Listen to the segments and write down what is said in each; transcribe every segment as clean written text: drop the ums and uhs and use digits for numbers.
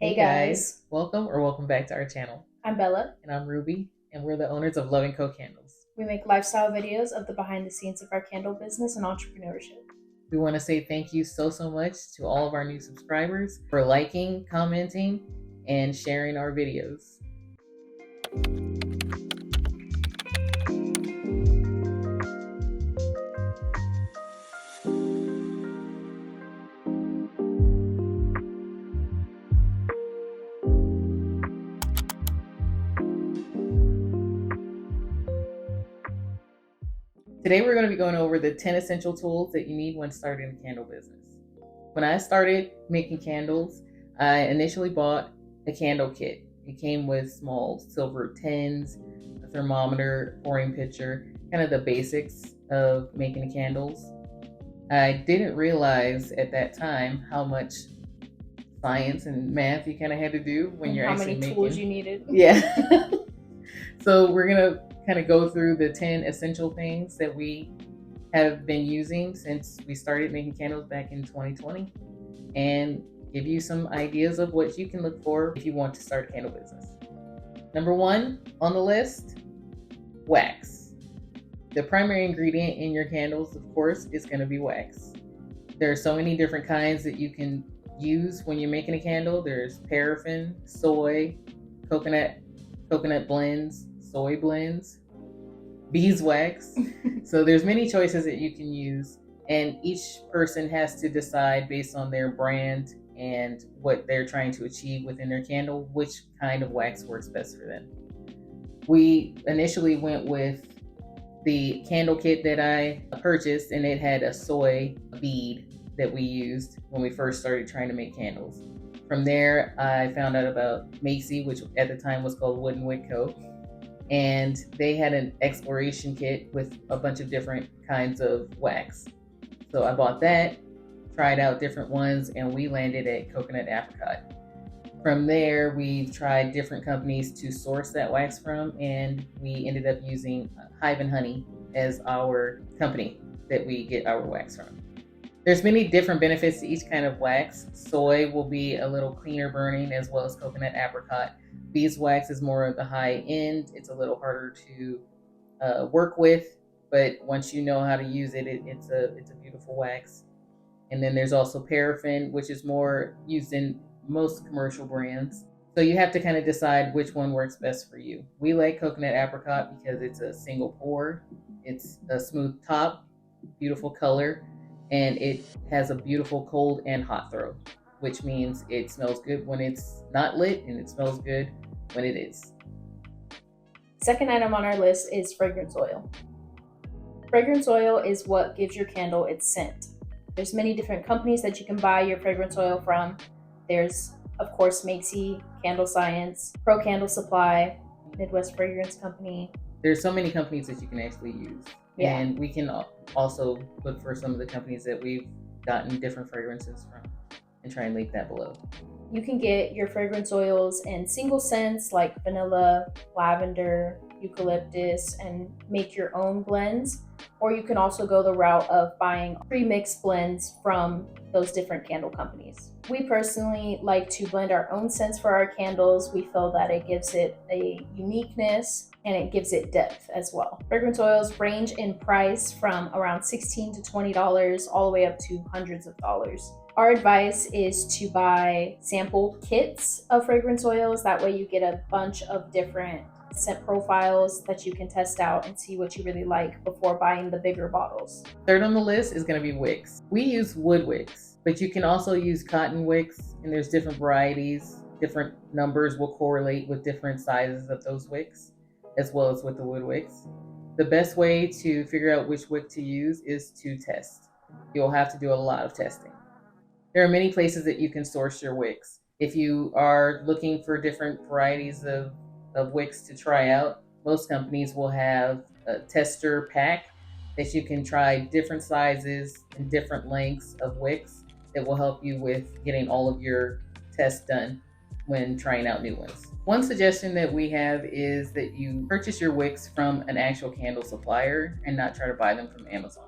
Hey guys, welcome back to our channel. I'm Bella. And I'm Ruby, and we're the owners of Loving Co Candles. We make lifestyle videos of the behind the scenes of our candle business and entrepreneurship. We want to say thank you so much to all of our new subscribers for liking, commenting, and sharing our videos. Today we're going to be going over the 10 essential tools that you need when starting a candle business. When I started making candles, I initially bought a candle kit. It came with small silver tins, a thermometer, pouring pitcher, kind of the basics of making the candles. I didn't realize at that time how much science and math you kind of had to do when you're actually making. How many tools you needed. Yeah. So we're going to kind of go through the 10 essential things that we have been using since we started making candles back in 2020 and give you some ideas of what you can look for if you want to start a candle business. Number 1 on the list, wax. The primary ingredient in your candles, of course, is going to be wax. There are so many different kinds that you can use when you're making a candle. There's paraffin, soy, coconut blends, soy blends, beeswax. So there's many choices that you can use, and each person has to decide based on their brand and what they're trying to achieve within their candle, which kind of wax works best for them. We initially went with the candle kit that I purchased, and it had a soy bead that we used when we first started trying to make candles. From there, I found out about Makesy, which at the time was called Wood & Wick Co. And they had an exploration kit with a bunch of different kinds of wax. So I bought that, tried out different ones, and we landed at coconut apricot. From there, we've tried different companies to source that wax from, and we ended up using Hive & Honey as our company that we get our wax from. There's many different benefits to each kind of wax. Soy will be a little cleaner burning, as well as coconut apricot. Beeswax is more of the high end. It's a little harder to work with, but once you know how to use it, it's a beautiful wax. And then there's also paraffin, which is more used in most commercial brands. So you have to kind of decide which one works best for you. We like coconut apricot because it's a single pour. It's a smooth top, beautiful color, and it has a beautiful cold and hot throw, which means it smells good when it's not lit and it smells good when it is. Second item on our list is fragrance oil. Fragrance oil is what gives your candle its scent. There's many different companies that you can buy your fragrance oil from. There's, of course, Makesy, Candlescience, Pro Candle Supply, Midwest Fragrance Company. There's so many companies that you can actually use. Yeah. And we can also look for some of the companies that we've gotten different fragrances from and try and link that below. You can get your fragrance oils in single scents like vanilla, lavender, eucalyptus, and make your own blends. Or you can also go the route of buying pre-mixed blends from those different candle companies. We personally like to blend our own scents for our candles. We feel that it gives it a uniqueness and it gives it depth as well. Fragrance oils range in price from around $16 to $20 all the way up to hundreds of dollars. Our advice is to buy sample kits of fragrance oils. That way you get a bunch of different scent profiles that you can test out and see what you really like before buying the bigger bottles. Third on the list is going to be wicks. We use wood wicks, but you can also use cotton wicks, and there's different varieties. Different numbers will correlate with different sizes of those wicks, as well as with the wood wicks. The best way to figure out which wick to use is to test. You'll have to do a lot of testing. There are many places that you can source your wicks. If you are looking for different varieties of wicks to try out, most companies will have a tester pack that you can try different sizes and different lengths of wicks that will help you with getting all of your tests done when trying out new ones. One suggestion that we have is that you purchase your wicks from an actual candle supplier and not try to buy them from Amazon.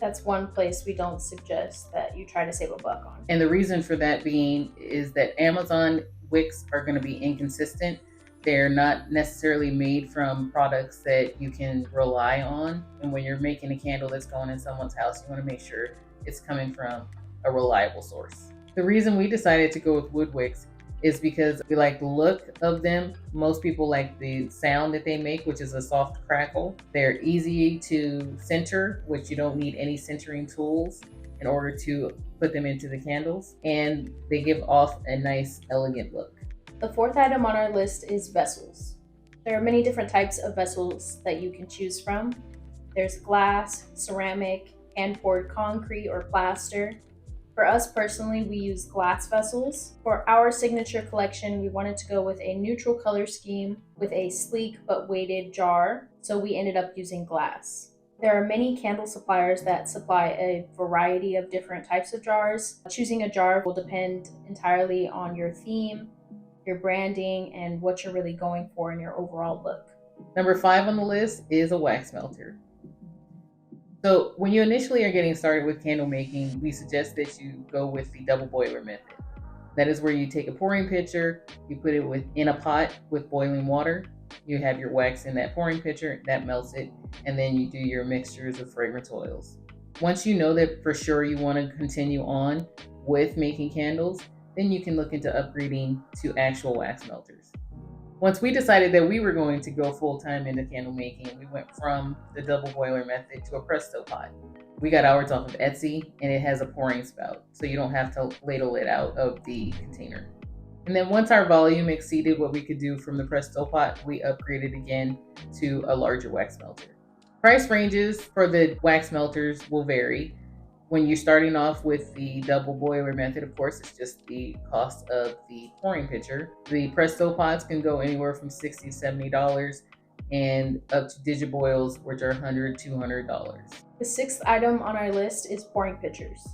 That's one place we don't suggest that you try to save a buck on. And the reason for that being is that Amazon wicks are going to be inconsistent. They're not necessarily made from products that you can rely on. And when you're making a candle that's going in someone's house, you want to make sure it's coming from a reliable source. The reason we decided to go with wood wicks is because we like the look of them. Most people like the sound that they make, which is a soft crackle. They're easy to center, which you don't need any centering tools in order to put them into the candles, and they give off a nice, elegant look. The fourth item on our list is vessels. There are many different types of vessels that you can choose from. There's glass, ceramic, hand-poured concrete or plaster. For us personally, we use glass vessels. For our signature collection, we wanted to go with a neutral color scheme with a sleek but weighted jar, so we ended up using glass. There are many candle suppliers that supply a variety of different types of jars. Choosing a jar will depend entirely on your theme, your branding, and what you're really going for in your overall look. Number 5 on the list is a wax melter. So when you initially are getting started with candle making, we suggest that you go with the double boiler method. That is where you take a pouring pitcher, you put it in a pot with boiling water, you have your wax in that pouring pitcher, that melts it, and then you do your mixtures of fragrance oils. Once you know that for sure you want to continue on with making candles, then you can look into upgrading to actual wax melters. Once we decided that we were going to go full-time into candle making, we went from the double boiler method to a Presto pot. We got ours off of Etsy, and it has a pouring spout, so you don't have to ladle it out of the container. And then once our volume exceeded what we could do from the Presto pot, we upgraded again to a larger wax melter. Price ranges for the wax melters will vary. When you're starting off with the double boiler method, of course, it's just the cost of the pouring pitcher. The Presto pots can go anywhere from $60 to $70 and up to Digiboils, which are $100, $200. The sixth item on our list is pouring pitchers.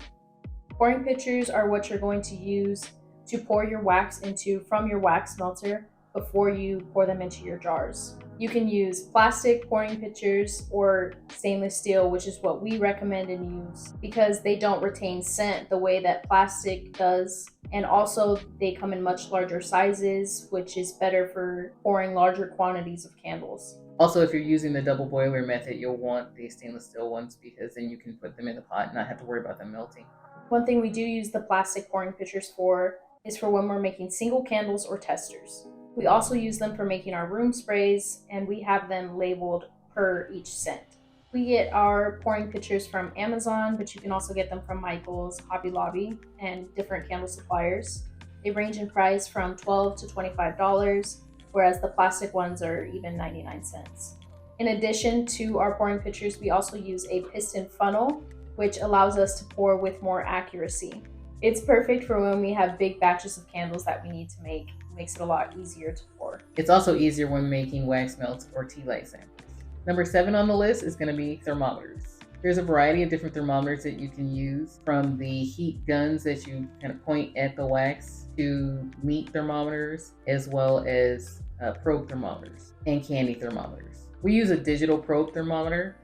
Pouring pitchers are what you're going to use to pour your wax into from your wax melter before you pour them into your jars. You can use plastic pouring pitchers or stainless steel, which is what we recommend and use because they don't retain scent the way that plastic does. And also they come in much larger sizes, which is better for pouring larger quantities of candles. Also, if you're using the double boiler method, you'll want the stainless steel ones because then you can put them in the pot and not have to worry about them melting. One thing we do use the plastic pouring pitchers for is for when we're making single candles or testers. We also use them for making our room sprays, and we have them labeled per each scent. We get our pouring pitchers from Amazon, but you can also get them from Michael's, Hobby Lobby, and different candle suppliers. They range in price from $12 to $25, whereas the plastic ones are even 99 cents. In addition to our pouring pitchers, we also use a piston funnel, which allows us to pour with more accuracy. It's perfect for when we have big batches of candles that we need to make. It makes it a lot easier to pour. It's also easier when making wax melts or tea light samples. Number 7 on the list is going to be thermometers. There's a variety of different thermometers that you can use, from the heat guns that you kind of point at the wax to meat thermometers, as well as probe thermometers and candy thermometers. We use a digital probe thermometer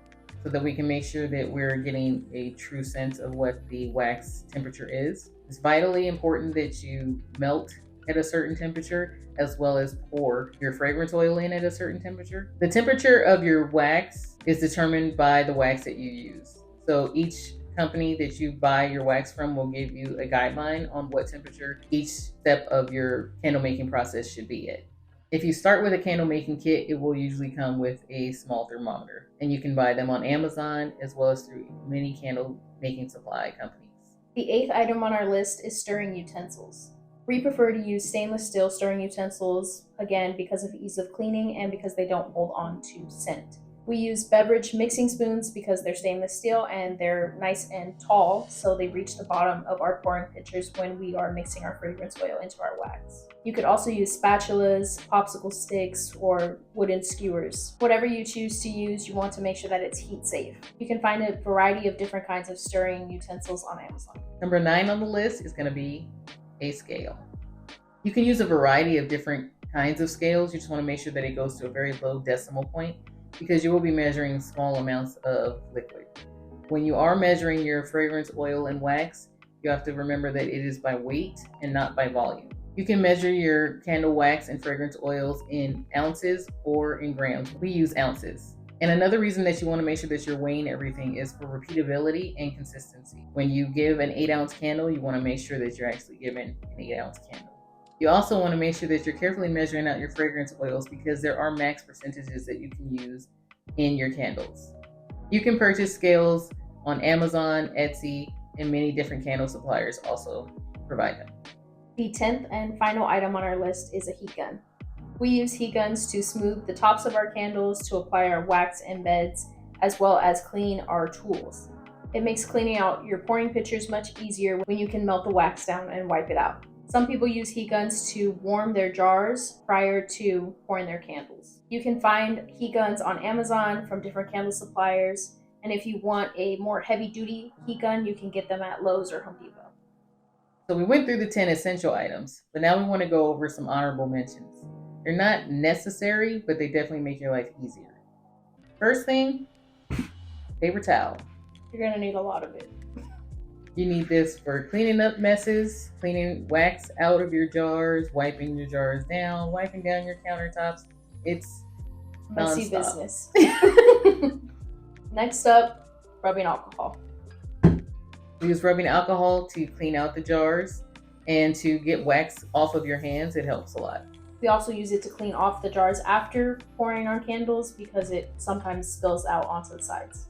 so that we can make sure that we're getting a true sense of what the wax temperature is. It's vitally important that you melt at a certain temperature as well as pour your fragrance oil in at a certain temperature. The temperature of your wax is determined by the wax that you use. So each company that you buy your wax from will give you a guideline on what temperature each step of your candle making process should be at. If you start with a candle making kit, it will usually come with a small thermometer, and you can buy them on Amazon as well as through many candle making supply companies. The 8th item on our list is stirring utensils. We prefer to use stainless steel stirring utensils, again, because of ease of cleaning and because they don't hold on to scent. We use beverage mixing spoons because they're stainless steel and they're nice and tall, so they reach the bottom of our pouring pitchers when we are mixing our fragrance oil into our wax. You could also use spatulas, popsicle sticks, or wooden skewers. Whatever you choose to use, you want to make sure that it's heat safe. You can find a variety of different kinds of stirring utensils on Amazon. Number 9 on the list is going to be a scale. You can use a variety of different kinds of scales. You just want to make sure that it goes to a very low decimal point, because you will be measuring small amounts of liquid. When you are measuring your fragrance oil and wax, you have to remember that it is by weight and not by volume. You can measure your candle wax and fragrance oils in ounces or in grams. We use ounces. And another reason that you want to make sure that you're weighing everything is for repeatability and consistency. When you give an 8-ounce candle, you want to make sure that you're actually giving an 8-ounce candle. You also want to make sure that you're carefully measuring out your fragrance oils because there are max percentages that you can use in your candles. You can purchase scales on Amazon, Etsy, and many different candle suppliers also provide them. The 10th and final item on our list is a heat gun. We use heat guns to smooth the tops of our candles, to apply our wax embeds, as well as clean our tools. It makes cleaning out your pouring pitchers much easier when you can melt the wax down and wipe it out. Some people use heat guns to warm their jars prior to pouring their candles. You can find heat guns on Amazon from different candle suppliers, and if you want a more heavy-duty heat gun, you can get them at Lowe's or Home Depot. So we went through the 10 essential items, but now we want to go over some honorable mentions. They're not necessary, but they definitely make your life easier. First thing, paper towel. You're going to need a lot of it. You need this for cleaning up messes, cleaning wax out of your jars, wiping your jars down, wiping down your countertops. It's messy nonstop. Business. Next up, rubbing alcohol. We use rubbing alcohol to clean out the jars and to get wax off of your hands. It helps a lot. We also use it to clean off the jars after pouring our candles because it sometimes spills out onto the sides.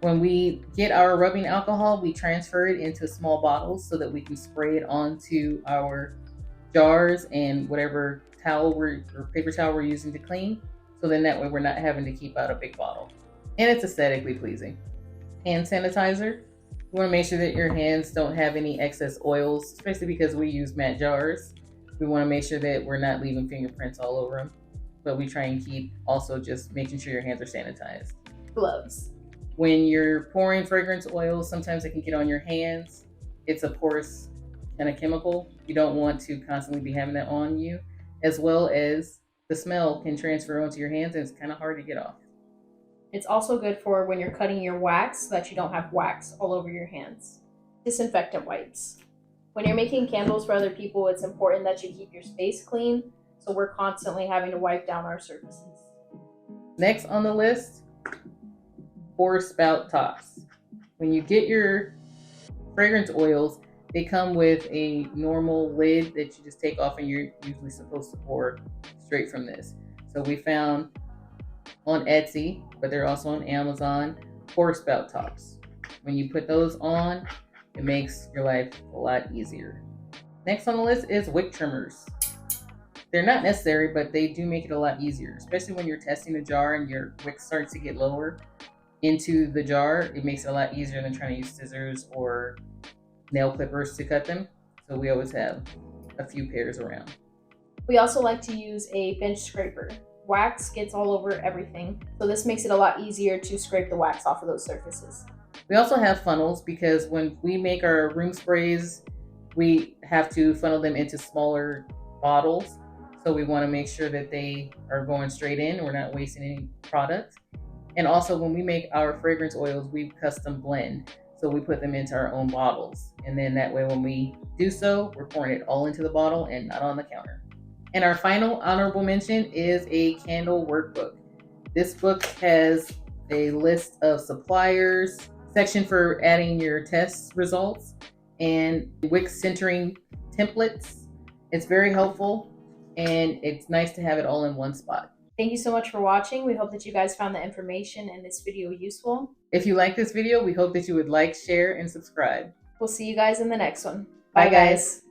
When we get our rubbing alcohol, we transfer it into small bottles so that we can spray it onto our jars and whatever towel or paper towel we're using to clean. So then that way we're not having to keep out a big bottle. And it's aesthetically pleasing. Hand sanitizer. You want to make sure that your hands don't have any excess oils, especially because we use matte jars. We want to make sure that we're not leaving fingerprints all over them. But we try and keep also just making sure your hands are sanitized. Gloves. When you're pouring fragrance oils, sometimes it can get on your hands. It's a porous kind of chemical. You don't want to constantly be having that on you, as well as the smell can transfer onto your hands and it's kind of hard to get off. It's also good for when you're cutting your wax so that you don't have wax all over your hands. Disinfectant wipes. When you're making candles for other people, it's important that you keep your space clean, so we're constantly having to wipe down our surfaces. Next on the list, 4 spout tops. When you get your fragrance oils, they come with a normal lid that you just take off and you're usually supposed to pour straight from this. So we found on Etsy, but they're also on Amazon, 4 spout tops. When you put those on, it makes your life a lot easier. Next on the list is wick trimmers. They're not necessary, but they do make it a lot easier, especially when you're testing a jar and your wick starts to get lower into the jar. It makes it a lot easier than trying to use scissors or nail clippers to cut them. So we always have a few pairs around. We also like to use a bench scraper. Wax gets all over everything, so this makes it a lot easier to scrape the wax off of those surfaces. We also have funnels because when we make our room sprays, we have to funnel them into smaller bottles. So we want to make sure that they are going straight in. We're not wasting any product. And also when we make our fragrance oils, we custom blend. So we put them into our own bottles. And then that way when we do so, we're pouring it all into the bottle and not on the counter. And our final honorable mention is a candle workbook. This book has a list of suppliers, section for adding your test results, and Wicks centering templates. It's very helpful and it's nice to have it all in one spot. Thank you so much for watching. We hope that you guys found the information in this video useful. If you like this video, we hope that you would like, share, and subscribe. We'll see you guys in the next one. Bye guys.